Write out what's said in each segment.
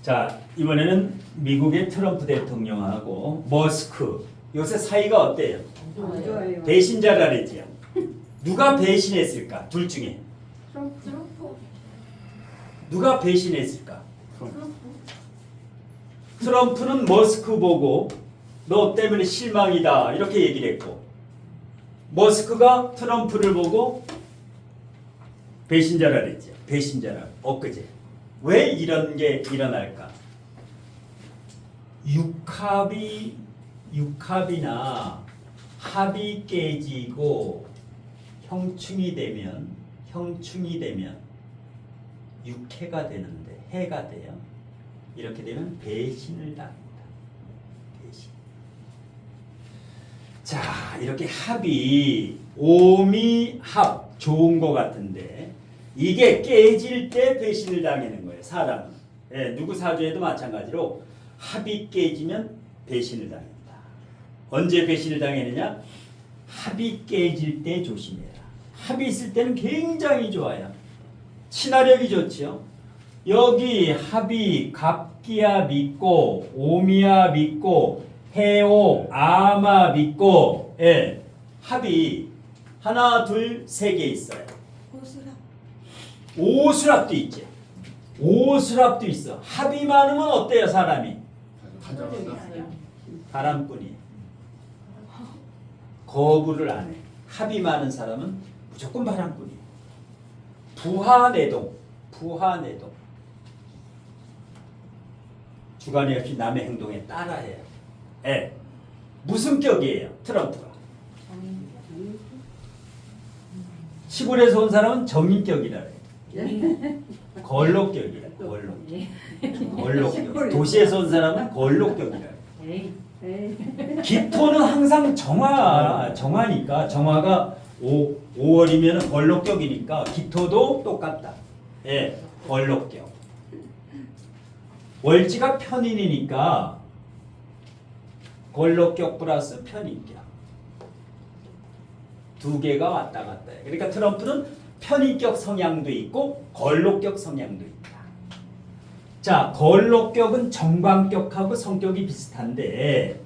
자, 이번에는 미국의 트럼프 대통령하고 머스크 요새 사이가 어때요? 좋아요. 배신자라 그랬지요. 누가 배신했을까? 둘 중에 트럼프. 누가 배신했을까? 트럼프는 머스크 보고 너 때문에 실망이다 이렇게 얘기를 했고, 머스크가 트럼프를 보고 배신자라 그랬죠. 배신자라. 엊그제. 왜 이런 게 일어날까? 육합이나 합이 깨지고 형충이 되면 육해가 되는데 해가 돼요. 이렇게 되면 배신을 당합니다. 배신. 자, 이렇게 합이 오미합 좋은 것 같은데 이게 깨질 때 배신을 당하는 거예요. 사람은. 예, 누구 사주에도 마찬가지로 합이 깨지면 배신을 당한다. 언제 배신을 당하느냐? 합이 깨질 때 조심해라. 합이 있을 때는 굉장히 좋아요. 친화력이 좋죠. 여기 합이 갑기합 있고 오미합 있고 해오 암합 있고, 예, 합이 하나 둘 세 개 있어요. 오수랍도 있죠. 오수랍도 있어. 합이 많으면 어때요, 사람이? 바람꾼이. 거부를 안 해. 합이 많은 사람은 무조건 바람꾼이에요. 부하내동. 주관이 없이 남의 행동에 따라해요. 예. 무슨 격이에요, 트럼프가? 시골에서 온 사람은 정인격이라 해요. 걸록격이라. 걸록격. 도시에서 온 사람은 걸록격이라 해요. 기토는 항상 정화니까, 정화가 5월이면 걸록격이니까 기토도 똑같다. 예, 걸록격. 월지가 편인이니까 걸록격 플러스 편인격. 두 개가 왔다 갔다 해요. 그러니까 트럼프는 편인격 성향도 있고 걸록격 성향도 있다. 자, 걸록격은 정관격하고 성격이 비슷한데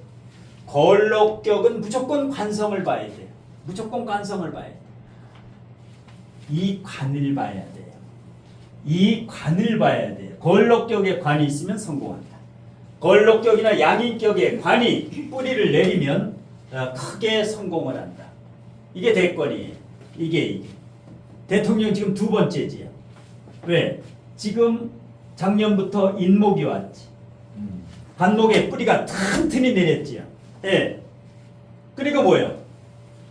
걸록격은 무조건 관성을 봐야 돼요. 무조건 관성을 봐야 돼요. 이 관을 봐야 돼요. 이 관을 봐야 돼요. 걸록격에 관이 있으면 성공한다. 걸록격이나 양인격에 관이 뿌리를 내리면 크게 성공을 한다. 이게 대권이에요. 이게. 대통령 지금 두 번째지요. 왜? 지금 작년부터 인목이 왔지. 반목에 뿌리가 튼튼히 내렸지요. 예. 그러니까 뭐예요?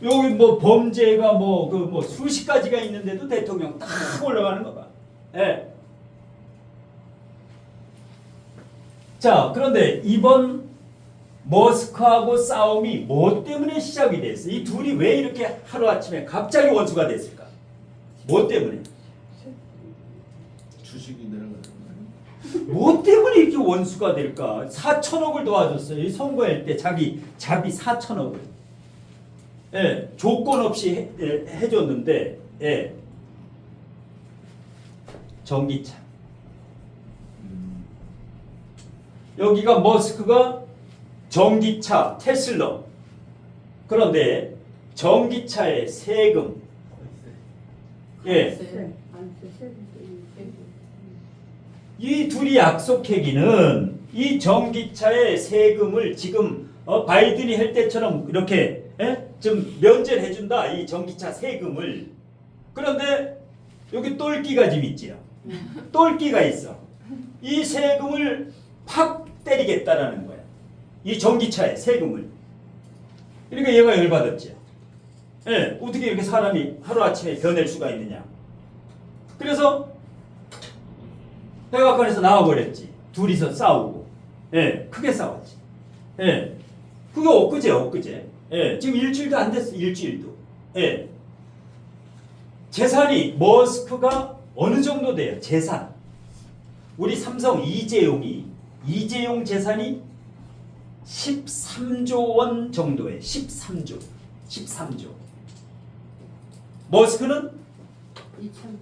여기 뭐 범죄가 뭐 수십 가지가 있는데도 대통령 딱 올라가는 거 봐. 예. 자, 그런데 이번 머스크하고 싸움이 뭐 때문에 시작이 됐어? 이 둘이 왜 이렇게 하루아침에 갑자기 원수가 됐을까? 뭐 때문에? 주식이 내려가는 뭐 때문에 이렇게 원수가 될까? 4천억을 도와줬어요. 이 선거할 때 자기 자비 4천억을. 예, 조건 없이 해줬는데, 예. 전기차. 여기가 머스크가 전기차, 테슬라. 그런데 전기차의 세금, 예, 이 둘이 약속하기는 이 전기차의 세금을 지금 바이든이 할 때처럼 이렇게, 예? 좀 면제를 해준다, 이 전기차 세금을. 그런데 여기 똘끼가 좀 있지요. 똘끼가 있어. 이 세금을 팍 때리겠다라는 거야. 이 전기차의 세금을. 그러니까 얘가 열받았지. 예, 어떻게 이렇게 사람이 하루아침에 변할 수가 있느냐. 그래서 백악관에서 나와버렸지. 둘이서 싸우고. 예, 크게 싸웠지. 예, 그게 엊그제. 예, 지금 일주일도 안 됐어. 일주일도. 예. 재산이 머스크가 어느 정도 돼요? 재산. 우리 삼성 이재용 재산이 13조 원 정도에 13조. 머스크는 2천.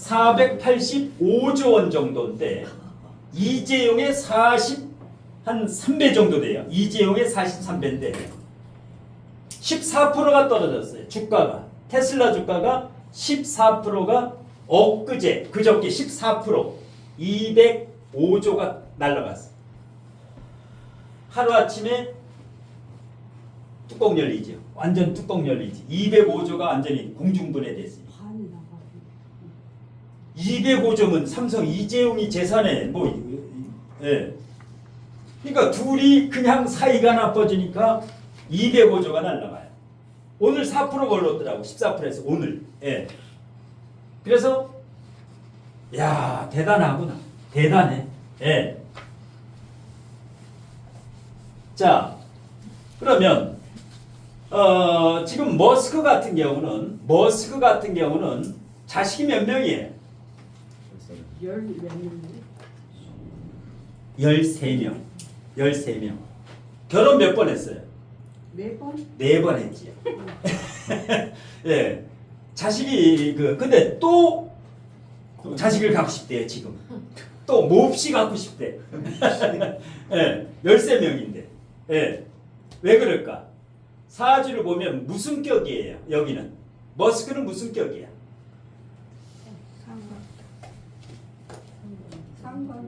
485조 원 정도인데 이재용의 한 3배 정도 돼요. 이재용의 43배인데 14%가 떨어졌어요. 주가가. 테슬라 주가가 14%가 그저께 14% 205조가 날라갔어. 하루아침에 뚜껑 열리죠. 완전 뚜껑 열리지. 205조가 완전히 공중분해됐어요. 반이 나가고. 205조면 삼성 이재용이 재산에 예. 그러니까 둘이 그냥 사이가 나빠지니까 205조가 날라가요. 오늘 4% 걸렸더라고. 14%에서 오늘. 예. 그래서 야, 대단하구나. 대단해. 예. 자, 그러면 지금 머스크 같은 경우는 자식이 몇 명이에요? 열몇 명? 13명. 13명. 결혼 몇 번 했어요? 네 번? 4번 했지요. 예. 자식이 근데 또 자식을 갖고 싶대요, 지금. 또 몹시 갖고 싶대. 예. 13명인데. 예. 왜 그럴까? 사주를 보면 무슨 격이에요, 여기는. 머스크는 무슨 격이야? 상관.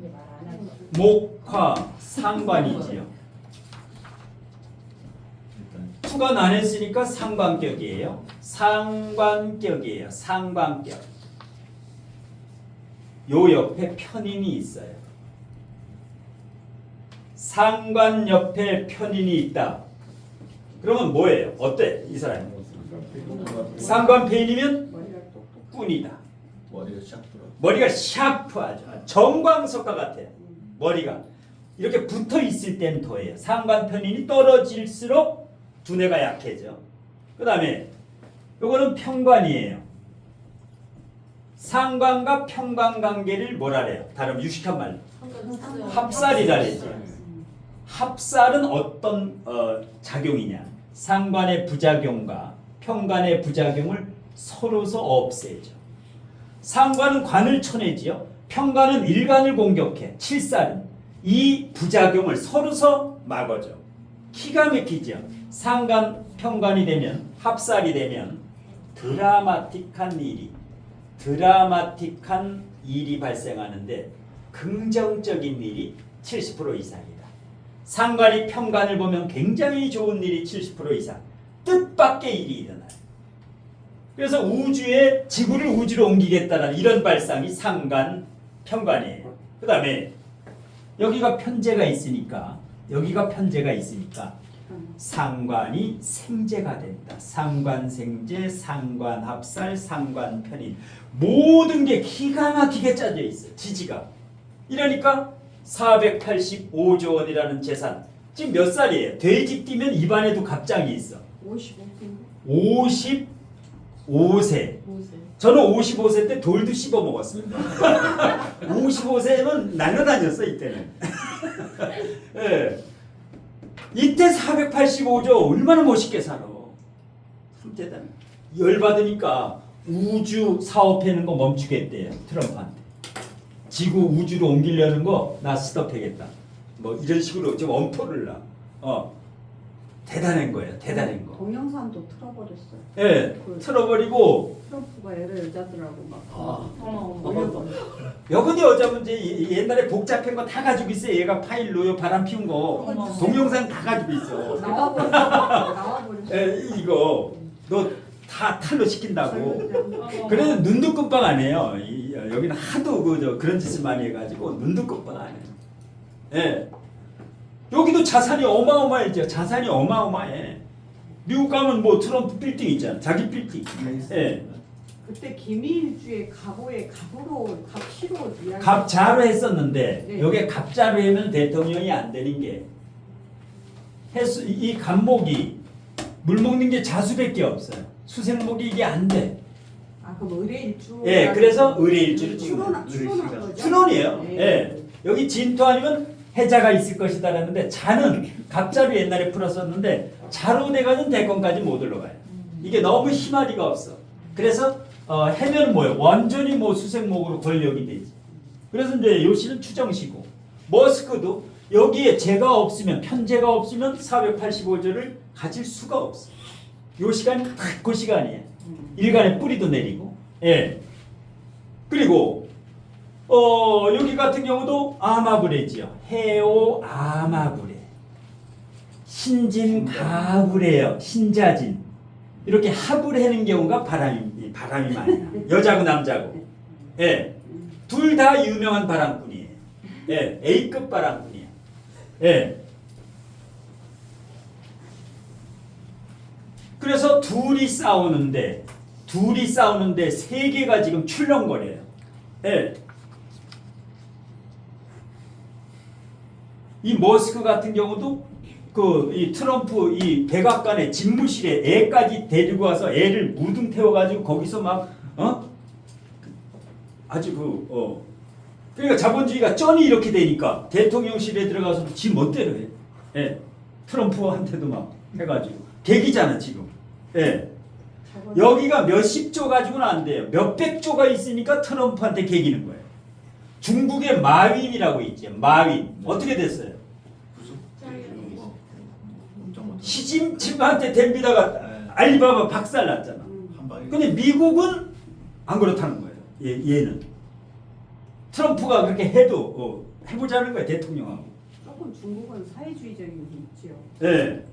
목화 상관이지요. 투가 나눴으니까 상관격이에요. 상관격이에요. 상관격. 요 옆에 편인이 있어요. 상관 옆에 편인이 있다. 그러면 뭐예요? 어때? 이 사람이. 상관편이면 머리가 똑똑. 꾼이다. 머리가 샤프라. 머리가 샤프하죠. 정광석과 같아요. 머리가 이렇게 붙어 있을 때는 더해요. 상관편인이 떨어질수록 두뇌가 약해져. 그 다음에 요거는 평관이에요. 상관과 평관 관계를 뭐라 그래요? 다른 유식한 말로 합살이라 그러죠. 합살은 어떤 작용이냐? 상관의 부작용과 평관의 부작용을 서로서 없애죠. 상관은 관을 쳐내지요. 평관은 일관을 공격해. 칠살은 이 부작용을 서로서 막아줘. 기가 막히죠. 상관 평관이 되면 합살이 되면 드라마틱한 일이 발생하는데 긍정적인 일이 70% 이상이다. 상관이 평관을 보면 굉장히 좋은 일이 70% 이상. 뜻밖의 일이 일어나요. 그래서 지구를 우주로 옮기겠다는 이런 발상이 상관 평관이에요. 그 다음에 여기가 편제가 있으니까 상관이 생제가 된다. 상관생제, 상관합살, 상관편인 모든 게 기가 막히게 짜져 있어요. 지지가. 이러니까 485조 원이라는 재산. 지금 몇 살이에요? 돼지 뛰면 입안에도 갑장이 있어. 55세인데? 55세. 저는 55세 때 돌도 씹어 먹었습니다. 55세면 날려다녔어 이때는. 예. 이때 485조 얼마나 멋있게 살아. 참 대단해. 열받으니까 우주 사업하는 거 멈추겠대요. 트럼프한테. 지구 우주로 옮기려는 거 나 스톱하겠다. 뭐 이런 식으로 좀 엄포를 놔. 대단한 거예요. 대단한 거. 동영상도 틀어버렸어요. 예. 틀어버리고 트럼프가 애를 여자들하고 막 아. 올려버려. 여기도 여자 문제 옛날에 복잡한 거 다 가지고 있어요. 얘가 파일로요 바람 피운 거 동영상 다 가지고 있어. 나와버렸어. 이거 너 다 탈로 시킨다고. 그래도 눈도 끔빵 안 해요. 여기는 하도 그런 짓을 많이 해가지고 눈도 끔빵 안 해요. 예. 여기도 자산이 어마어마해져. 자산이 어마어마해. 미국 가면 뭐 트럼프 빌딩 있잖아. 자기 빌딩. 예. 그때 김일주의 갑오의 갑시로 이야기. 갑자로 했었는데 네. 여기에 갑자로 하면 대통령이 안 되는 게 이 갑목이 물 먹는 게 자수밖에 없어요. 수생목이 이게 안 돼. 아 그럼 의뢰일주. 예, 그래서 의뢰일주를 지금 추론한 거죠. 추론이에요. 네. 예, 여기 진토 아니면 해자가 있을 것이다라는데 자는 갑자로 옛날에 풀었었는데 자로 돼가는 대권까지 못 올라가요. 이게 너무 희마리가 없어. 그래서 해면 뭐예요? 완전히 뭐 수색목으로 권력이 되지. 그래서 이제 요시는 추정시고 머스크도 여기에 제가 없으면 편제가 없으면 485조를 가질 수가 없어. 요 시간이 딱 그 시간이에요. 일간의 뿌리도 내리고. 예. 그리고 여기 같은 경우도 아마브레지요. 해오 아마브레. 신진 가브레요. 신자진. 이렇게 합을 해는 경우가 바람이 많아요. 여자고 남자고. 예. 둘 다 유명한 바람꾼이에요. 예. A급 바람꾼이에요. 예. 그래서 둘이 싸우는데 세 개가 지금 출렁거려요. 예. 이 머스크 같은 경우도 이 트럼프 이 백악관의 집무실에 애까지 데리고 와서 애를 무등 태워가지고 거기서 막 아주 그러니까 자본주의가 쩐이 이렇게 되니까 대통령실에 들어가서 지 멋대로 해. 예. 트럼프한테도 막 해가지고 계기잖아 지금. 예. 여기가 몇십 조 가지고는 안 돼요. 몇백 조가 있으니까 트럼프한테 계기는 거예요. 중국의 마윈이라고 있죠. 마윈 어떻게 됐어요? 시진핑한테 댐비다가 알리바바 박살났잖아. 근데 미국은 안 그렇다는 거예요. 얘는 트럼프가 그렇게 해도 해보자는 거예요. 대통령하고. 조금 중국은 사회주의적인 게 있죠. 예.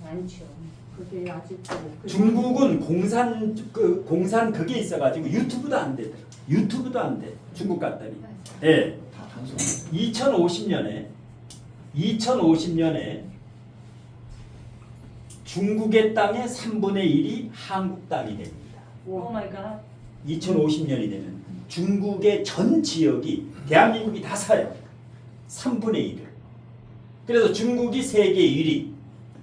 많죠. 그게 아직도 중국은 공산 그게 있어가지고 유튜브도 안 돼. 유튜브도 안 돼. 중국 같다니. 예. 2050년에 중국의 땅의 3분의 1이 한국 땅이 됩니다. 오 마이 갓. 2050년이 되면 중국의 전 지역이 대한민국이 다 사요. 3분의 1을. 그래서 중국이 세계 1위,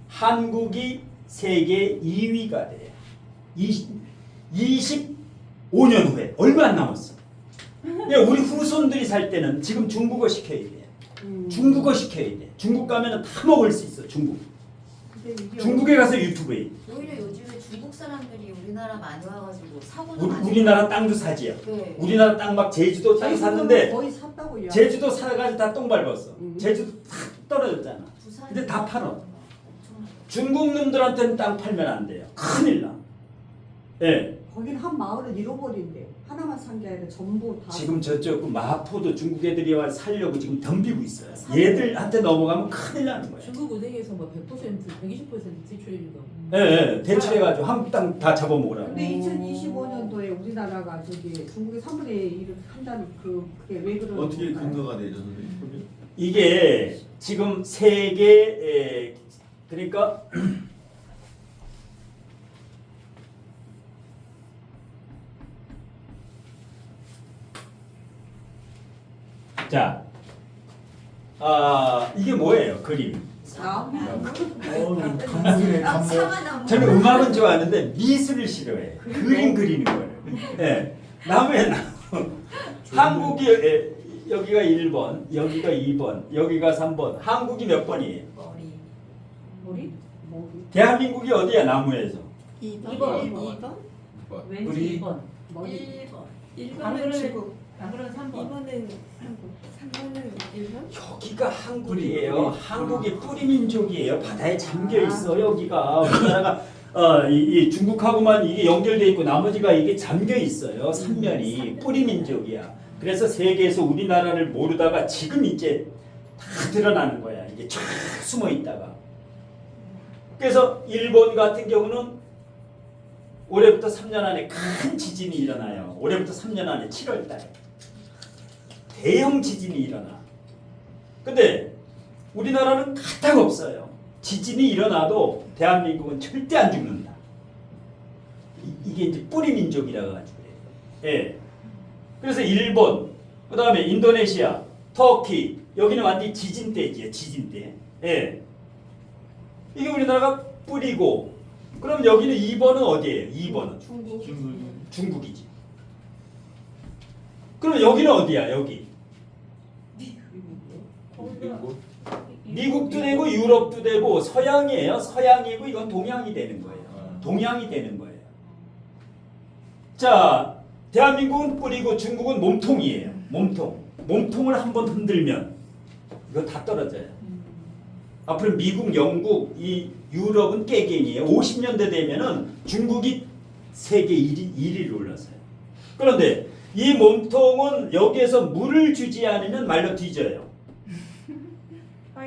한국이 세계 2위가 돼요. 25년 후에 얼마 안 남았어. 우리 후손들이 살 때는 지금 중국어 시켜야 돼. 중국어 시켜야 돼. 중국 가면은 다 먹을 수 있어. 중국에 가서 유튜브에. 오히려 요즘에 중국 사람들이 우리나라 많이 와가지고 사고도 많이. 우리나라 땅도 사지요. 네. 우리나라 땅 막 제주도 땅 샀는데 거의 샀다고요. 제주도 사가지고 다 똥 밟았어. 제주도 다 떨어졌잖아. 부산에 근데 다 팔어. 엄청 많아요. 중국 놈들한테는 땅 팔면 안 돼요. 큰일 나. 예. 거긴 한 마을을 잃어버린대. 하나만 산 게 아니라 전부 다. 지금 저쪽 그 마포도 중국 애들이 와 살려고 지금 덤비고 있어요. 얘들한테 넘어가면 큰일 나는 거예요. 중국 은행에서 뭐 100%, 120% 지출해준다고. 예, 대출해가지고 한국 땅 다 잡아먹으라고. 근데 2025년도에 우리나라가 중국의 3분의 1을 한다는 그게 왜 그러는 어떻게 건가요? 근거가 되죠, 선생님? 이게 지금 세계 그러니까 자, 이게 뭐예요? 그림. 감독이네, 감독. 저는 음악은 좋아하는데 미술을 싫어해. 그림 그리는 거예요. 예. 나무에 나무. 한국이 여기가 1번, 여기가 2번, 여기가 3번. 한국이 몇 번이에요? 머리? 대한민국이 어디야 나무에서? 2번. 왠지 우리 2번. 머리. 1번. 방금은 3번. 2번은 3번은 1번? 여기가 한국이에요. 한국이 뿌리 민족이에요. 바다에 잠겨 있어 여기가. 우리나라가 이 중국하고만 이게 연결돼 있고 나머지가 이게 잠겨 있어요. 삼면이 뿌리 민족이야. 그래서 세계에서 우리나라를 모르다가 지금 이제 다 드러나는 거야. 이게 쫙 숨어 있다가. 그래서 일본 같은 경우는 올해부터 3년 안에 큰 지진이 일어나요. 올해부터 3년 안에 7월 달에. 대형 지진이 일어나. 근데 우리나라는 가딱 없어요. 지진이 일어나도 대한민국은 절대 안 죽는다. 이게 이제 뿌리 민족이라고 가지고 그래요. 예. 그래서 일본, 그 다음에 인도네시아, 터키, 여기는 완전히 지진대지요. 지진대. 예. 이게 우리나라가 뿌리고, 그럼 여기는 2번은 어디예요? 2번은 중국이지. 그럼 여기는 어디야? 여기. 미국도 되고 유럽도 되고 서양이에요. 서양이고 이건 동양이 되는 거예요. 동양이 되는 거예요. 자, 대한민국은 뿌리고 중국은 몸통이에요. 몸통. 몸통을 한번 흔들면 이거 다 떨어져요. 앞으로 미국, 영국, 이 유럽은 깨갱이에요. 50년대 되면은 중국이 세계 1위로 올라서요. 그런데 이 몸통은 여기에서 물을 주지 않으면 말로 뒤져요.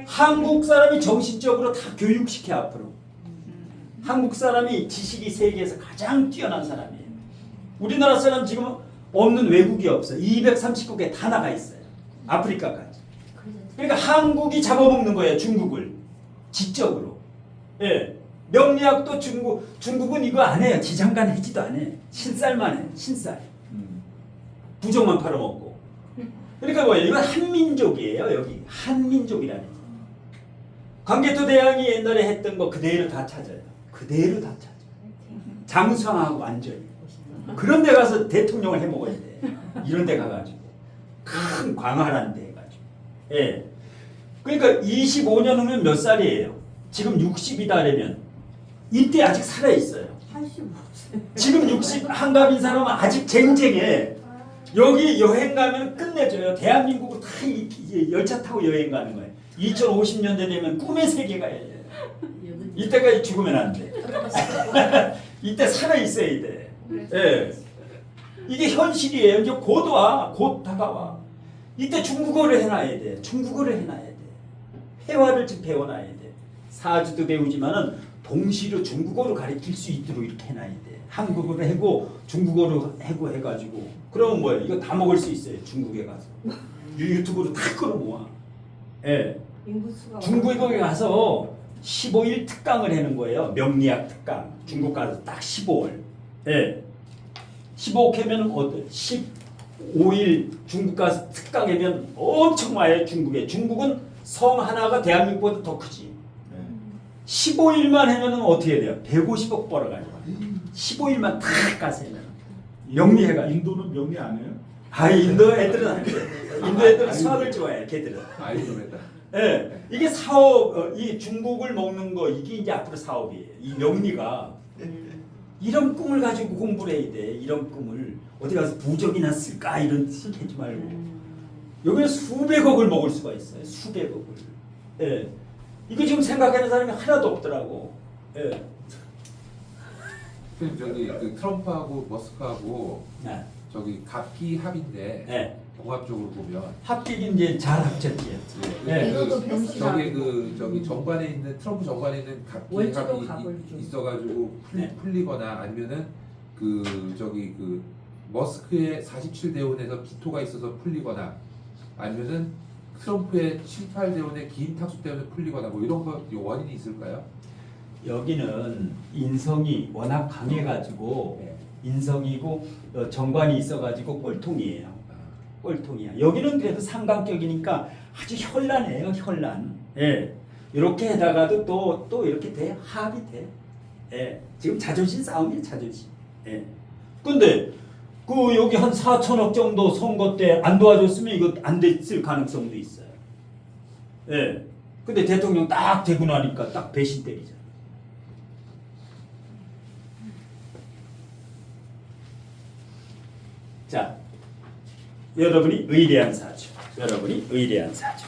한국 사람이 정신적으로 다 교육시켜 앞으로. 한국 사람이 지식이 세계에서 가장 뛰어난 사람이에요. 우리나라 사람 지금 없는 외국이 없어요. 230국에 다 나가 있어요. 아프리카까지. 그러니까 한국이 잡아먹는 거예요. 중국을. 지적으로. 예. 명리학도 중국은 이거 안 해요. 지장간 해지도 안 해. 신쌀만 해. 신쌀. 부정만 팔아먹고. 그러니까 뭐예요? 이건 한민족이에요. 여기. 한민족이라는 거예요. 광개토 대왕이 옛날에 했던 거 그대로 다 찾아요. 그대로 다 찾아요. 장수왕하고 완전히. 그런 데 가서 대통령을 해먹어야 돼. 이런 데 가가지고. 큰 광활한 데 해가지고. 예. 그러니까 25년 후면 몇 살이에요? 지금 60이다라면 이때 아직 살아있어요. 85세. 지금 60 한갑인 사람은 아직 쟁쟁해. 여기 여행 가면 끝내줘요. 대한민국을 다 이제 열차 타고 여행 가는 거예요. 2050년대 되면 꿈의 세계가 해요. 이때까지 죽으면 안 돼. 이때 살아 있어야 돼. 예. 이게 현실이에요. 이제 곧 와. 곧 다가와. 이때 중국어를 해놔야 돼. 중국어를 해놔야 돼. 회화를 좀 배워놔야 돼. 사주도 배우지만은 동시로 중국어로 가르칠 수 있도록 이렇게 해놔야 돼. 한국어로 해고 중국어로 해고 해가지고 그러면 뭐예요? 이거 다 먹을 수 있어요. 중국에 가서 유튜브로 다 끌어모아. 예. 인구수가 중국에 거기 가서 15일 특강을 하는 거예요. 명리학 특강. 중국 가서 딱 15월. 예. 15회면 어때? 15일 중국 가서 특강하면 엄청 와요. 중국에. 중국은 성 하나가 대한민국보다 더 크지. 15일만 하면 어떻게 돼요? 150억 벌어가지고 15일만 다 가서 하면 명리해가지고. 인도는 명리 안 해요? 아, 인도 애들은 안 그래. 인도 애들은 수학을 좋아해. 걔들은. 아이돌에다. 예, 이게 사업, 이 중국을 먹는 거 이게 이제 앞으로 사업이에요. 이 명리가 이런 꿈을 가지고 공부를 해야 돼. 이런 꿈을 어디 가서 부적이나 쓸까 이런 식 하지 말고 여기는 수백억을 먹을 수가 있어요. 수백억을. 예, 이거 지금 생각하는 사람이 하나도 없더라고. 예. 저기 그 트럼프하고 머스크하고 네. 저기 각기 합인데 네. 종합적으로 보면 합격이 이제 잘 합쳤지요. 네. 이것도 그 병시라. 저기 그 저기 정관에 있는 트럼프 정관에 있는 각기 월지도 합이 갑을 좀. 있어가지고 네. 풀리거나 아니면은 그 저기 그 머스크의 47대운에서 비토가 있어서 풀리거나 아니면은 트럼프의 18대운의 긴 탁수 때문에 풀리거나 뭐 이런 거 원인이 있을까요? 여기는 인성이 워낙 강해가지고 네. 인성이고 정관이 있어가지고 꼴통이에요. 꼴통이야. 여기는 그래도 상관격이니까 아주 현란해요. 현란. 예. 이렇게 해다가도 또 이렇게 돼. 합이 돼. 예. 지금 자존심 싸움이에요. 자존심. 예. 근데 그 여기 한 4천억 정도 선거 때 안 도와줬으면 이거 안 됐을 가능성도 있어요. 예. 근데 대통령 딱 되고 나니까 딱 배신 때리잖아. 자, 여러분이 의뢰한 사주. 여러분이 의뢰한 사주.